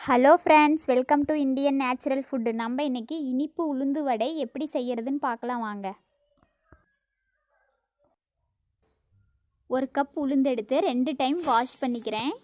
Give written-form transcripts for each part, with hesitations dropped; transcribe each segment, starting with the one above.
Hello friends, welcome to Indian natural food. நம்ம இன்றைக்கி இனிப்பு உளுந்து வடை எப்படி செய்கிறதுன்னு பார்க்கலாம் வாங்க. ஒரு கப் உளுந்து எடுத்து 2 டைம் வாஷ் பண்ணிக்கிறேன்.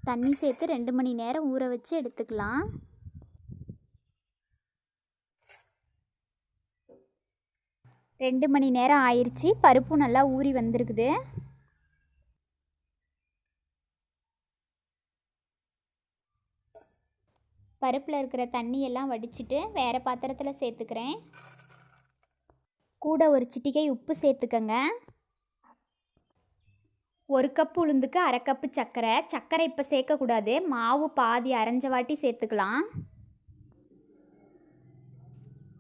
தண்ணி சேர்த்து 2 மணி நேரம் ஊற வச்சு எடுத்துக்கலாம். ரெண்டு மணி நேரம் ஆயிடுச்சு. பருப்பு நல்லா ஊறி வந்திருக்குது. பருப்பில் இருக்கிற தண்ணியெல்லாம் வடிச்சிட்டு வேறு பாத்திரத்தில் சேர்த்துக்கிறேன். கூட ஒரு சிட்டிகை உப்பு சேர்த்துக்கங்க. ஒரு கப்பு உளுந்துக்கு அரை கப்பு சர்க்கரை இப்போ சேர்க்கக்கூடாது. மாவு பாதி அரைஞ்ச வாட்டி சேர்த்துக்கலாம்.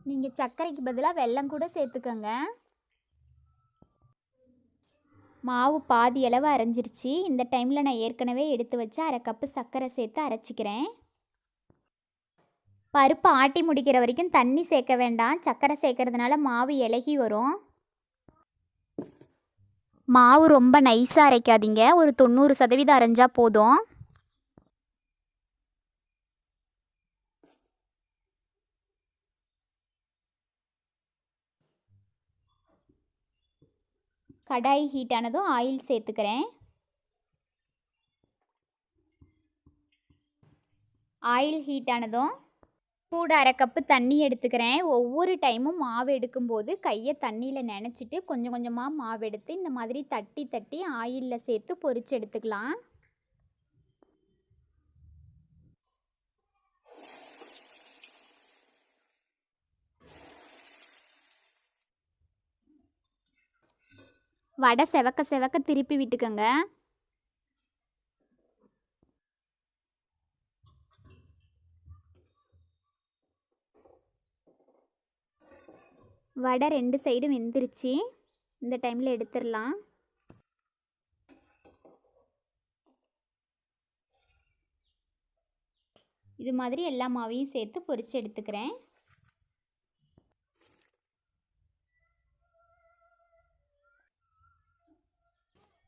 நீங்கள் சர்க்கரைக்கு பதிலாக வெல்லம் கூட சேர்த்துக்கோங்க. மாவு பாதி அளவு அரைஞ்சிருச்சு. இந்த டைமில் நான் ஏற்கனவே எடுத்து வச்சு அரை கப்பு சர்க்கரை சேர்த்து அரைச்சிக்கிறேன். பருப்பு ஆட்டி முடிக்கிற வரைக்கும் தண்ணி சேர்க்க வேண்டாம். சர்க்கரை சேர்க்கறதுனால மாவு இலகி வரும். மாவு ரொம்ப நைஸாக அரைக்காதீங்க. ஒரு 90% அரைஞ்சால் போதும். கடாய் ஹீட் ஆனதும் ஆயில் சேர்த்துக்கிறேன். ஆயில் ஹீட் ஆனதும் கூட அரை கப்பு தண்ணி எடுத்துக்கிறேன். ஒவ்வொரு டைமும் மாவு எடுக்கும்போது கையை தண்ணியில் நனைச்சிட்டு கொஞ்சம் கொஞ்சமாக மாவு எடுத்து இந்த மாதிரி தட்டி தட்டி ஆயிலில் சேர்த்து பொரிச்சு எடுத்துக்கலாம். வடை செவக்க செவக்க திருப்பி விட்டுக்கோங்க. வடை 2 சைடும் வெந்துருச்சு. இந்த டைமில் எடுத்துடலாம். இது மாதிரி எல்லா மாவையும் சேர்த்து பொரிச்சு எடுத்துக்கிறேன்.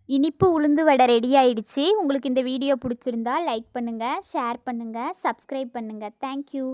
இனிப்பு உளுந்து வடை ரெடி ஆயிடுச்சு. உங்களுக்கு இந்த வீடியோ பிடிச்சிருந்தா லைக் பண்ணுங்கள், ஷேர் பண்ணுங்கள், சப்ஸ்கிரைப் பண்ணுங்கள். தேங்க்யூ.